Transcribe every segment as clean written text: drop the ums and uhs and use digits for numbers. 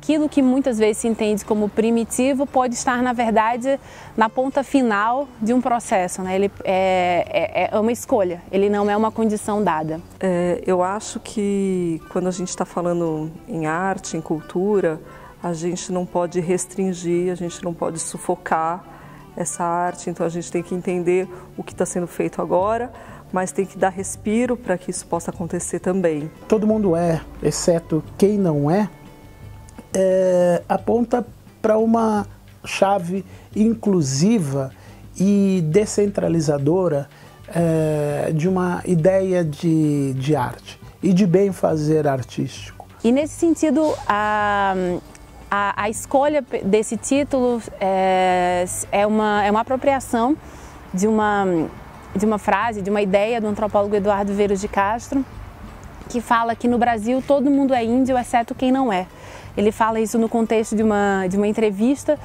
aquilo que muitas vezes se entende como primitivo pode estar, na verdade, na ponta final de um processo, né? Ele é uma escolha, ele não é uma condição dada. Eu acho que quando a gente está falando em arte, em cultura, a gente não pode restringir, a gente não pode sufocar essa arte, então a gente tem que entender o que está sendo feito agora, mas tem que dar respiro para que isso possa acontecer também. Todo mundo exceto quem não aponta para uma chave inclusiva e descentralizadora de uma ideia de arte e de bem fazer artístico. E nesse sentido, a escolha desse título é uma apropriação de uma frase, de uma ideia do antropólogo Eduardo Veiros de Castro, que fala que no Brasil todo mundo é índio, exceto quem não é. Ele fala isso no contexto de uma entrevista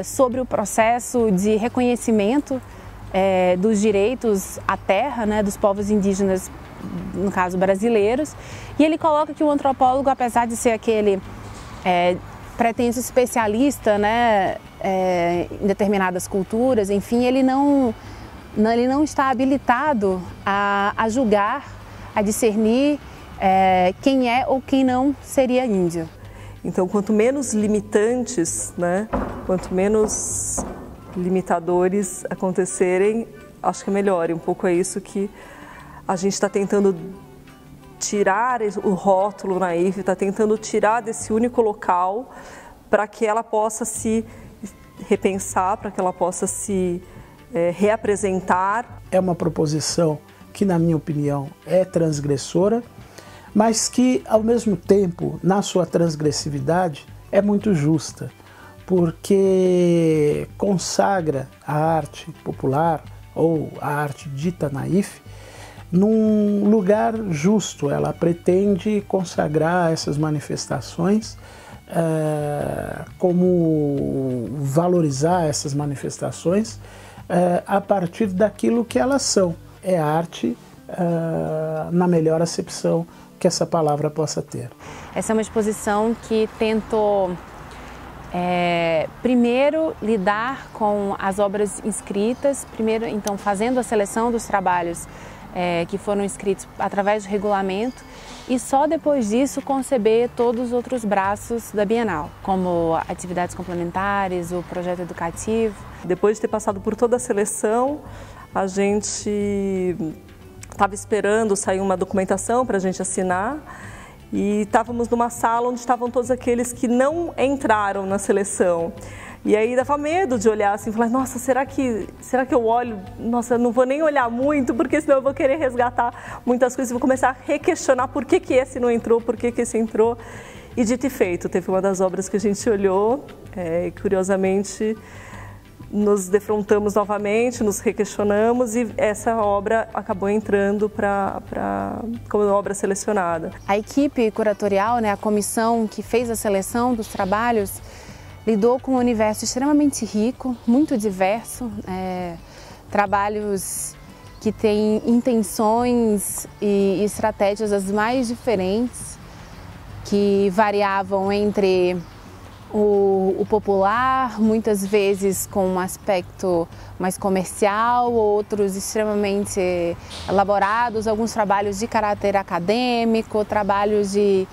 sobre o processo de reconhecimento dos direitos à terra, né, dos povos indígenas, no caso brasileiros, e ele coloca que o antropólogo, apesar de ser aquele pretenso especialista, né, em determinadas culturas, enfim, ele não está habilitado a julgar, a discernir quem é ou quem não seria índio. Então, quanto menos limitantes, né, quanto menos limitadores acontecerem, acho que é melhor. E um pouco é isso que a gente está tentando tirar o rótulo Naif, está tentando tirar desse único local para que ela possa se repensar, para que ela possa se reapresentar. É uma proposição que, na minha opinião, é transgressora, mas que, ao mesmo tempo, na sua transgressividade, é muito justa, porque consagra a arte popular, ou a arte dita naif, num lugar justo. Ela pretende consagrar essas manifestações, como valorizar essas manifestações a partir daquilo que elas são. É arte na melhor acepção que essa palavra possa ter. Essa é uma exposição que tentou, primeiro, lidar com as obras inscritas, primeiro, então, fazendo a seleção dos trabalhos que foram inscritos através do regulamento, e só depois disso conceber todos os outros braços da Bienal, como atividades complementares, o projeto educativo. Depois de ter passado por toda a seleção, a gente estava esperando sair uma documentação para a gente assinar e estávamos numa sala onde estavam todos aqueles que não entraram na seleção. E aí dava medo de olhar assim, falar, nossa, será que eu olho? Nossa, eu não vou nem olhar muito, porque senão eu vou querer resgatar muitas coisas e vou começar a requestionar por que esse não entrou, por que esse entrou. E dito e feito, teve uma das obras que a gente olhou e curiosamente nos defrontamos novamente, nos requestionamos e essa obra acabou entrando como obra selecionada. A equipe curatorial, né, a comissão que fez a seleção dos trabalhos, lidou com um universo extremamente rico, muito diverso, trabalhos que têm intenções e estratégias as mais diferentes, que variavam entre o popular, muitas vezes com um aspecto mais comercial, outros extremamente elaborados, alguns trabalhos de caráter acadêmico, trabalhos de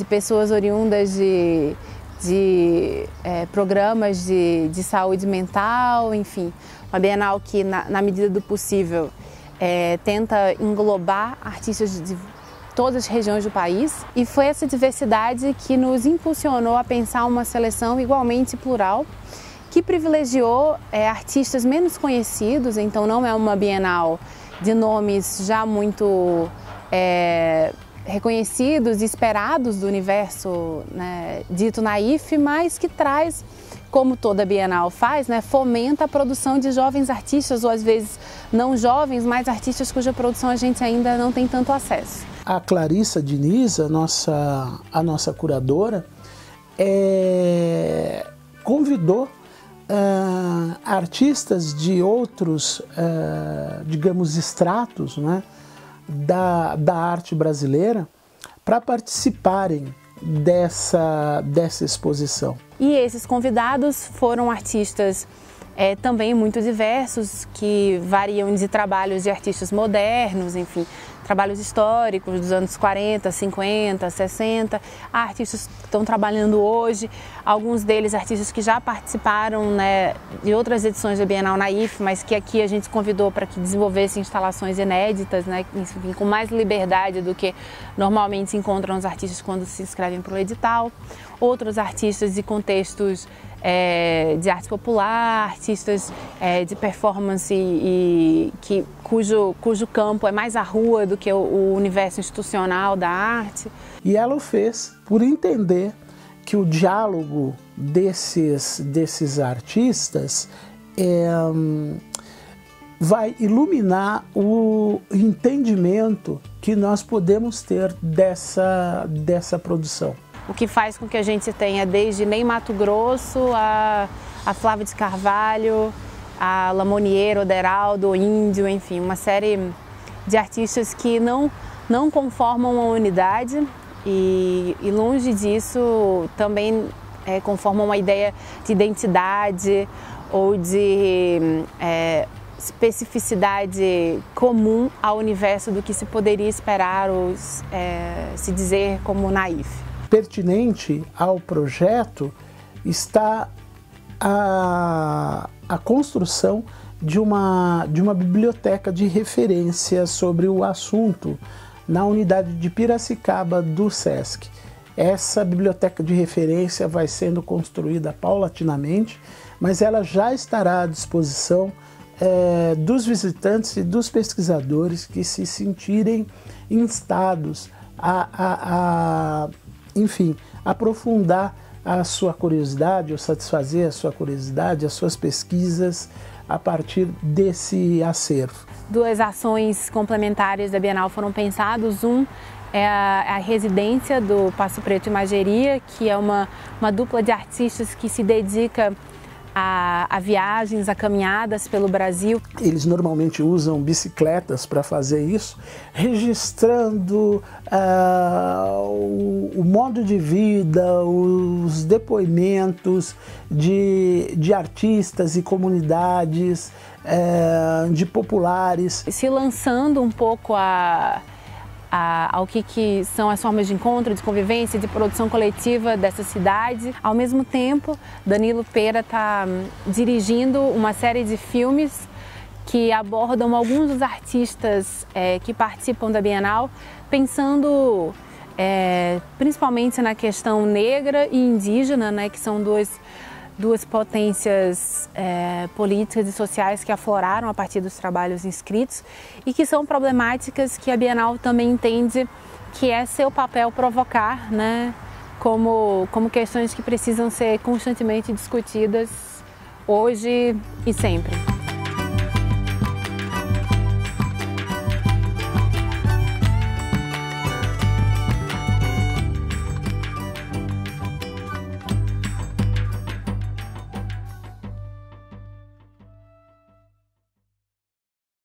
pessoas oriundas de programas de saúde mental, enfim. Uma Bienal que, na medida do possível, tenta englobar artistas de todas as regiões do país, e foi essa diversidade que nos impulsionou a pensar uma seleção igualmente plural, que privilegiou artistas menos conhecidos. Então não é uma Bienal de nomes já muito reconhecidos e esperados do universo, né, dito naif, mas que traz, como toda Bienal faz, né, fomenta a produção de jovens artistas, ou às vezes não jovens, mas artistas cuja produção a gente ainda não tem tanto acesso. A Clarissa Diniz, a nossa curadora, convidou artistas de outros, digamos, estratos, né, da arte brasileira para participarem dessa exposição? E esses convidados foram artistas também muito diversos, que variam de trabalhos de artistas modernos, enfim, trabalhos históricos dos anos 40, 50, 60, artistas que estão trabalhando hoje, alguns deles artistas que já participaram, né, de outras edições da Bienal Naif, mas que aqui a gente convidou para que desenvolvessem instalações inéditas, né, enfim, com mais liberdade do que normalmente se encontram os artistas quando se inscrevem para o edital. Outros artistas de contextos de arte popular, artistas de performance cujo campo é mais a rua do que o universo institucional da arte. E ela o fez por entender que o diálogo desses artistas vai iluminar o entendimento que nós podemos ter dessa produção. O que faz com que a gente tenha desde Ney Matogrosso, a Flávia de Carvalho, a Lamonier, Oderaldo, Índio, enfim, uma série de artistas que não conformam uma unidade e longe disso também conformam uma ideia de identidade ou de especificidade comum ao universo do que se poderia esperar ou se dizer como naif. Pertinente ao projeto está a construção de uma biblioteca de referência sobre o assunto na unidade de Piracicaba do SESC. Essa biblioteca de referência vai sendo construída paulatinamente, mas ela já estará à disposição dos visitantes e dos pesquisadores que se sentirem instados enfim, aprofundar a sua curiosidade ou satisfazer a sua curiosidade, as suas pesquisas a partir desse acervo. Duas ações complementares da Bienal foram pensadas. Um é a residência do Passo Preto Imageria, que é uma dupla de artistas que se dedica a viagens, a caminhadas pelo Brasil. Eles normalmente usam bicicletas para fazer isso, registrando o modo de vida, os depoimentos de artistas e comunidades, de populares. Se lançando um pouco ao que são as formas de encontro, de convivência, de produção coletiva dessa cidade. Ao mesmo tempo, Danilo Pera está dirigindo uma série de filmes que abordam alguns dos artistas que participam da Bienal, pensando principalmente na questão negra e indígena, né, que são duas potências políticas e sociais que afloraram a partir dos trabalhos inscritos e que são problemáticas que a Bienal também entende que é seu papel provocar, né, como questões que precisam ser constantemente discutidas hoje e sempre.